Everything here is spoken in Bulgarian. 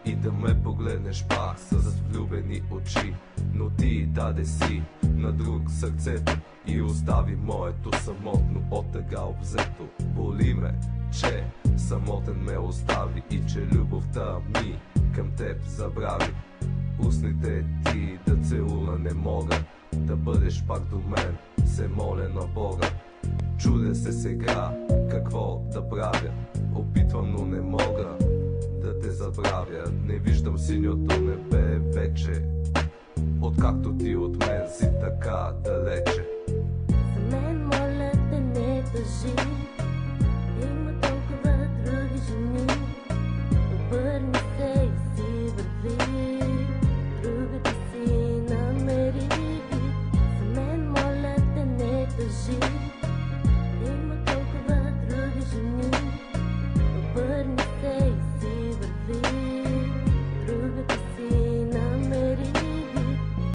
и да ме погледнеш пак с влюбени очи. Но ти даде си на друг сърцето и остави моето самотно от тъга обзето. Боли ме, че самотен ме остави и че любовта ми към теб забрави. Устните ти да целуна не мога, да бъдеш пак до мен, се моля на Бога. Чудя се сега какво да правя, опитвам, но не мога да те забравя. Не виждам синьото небе вече, откакто ти от мен си така далече.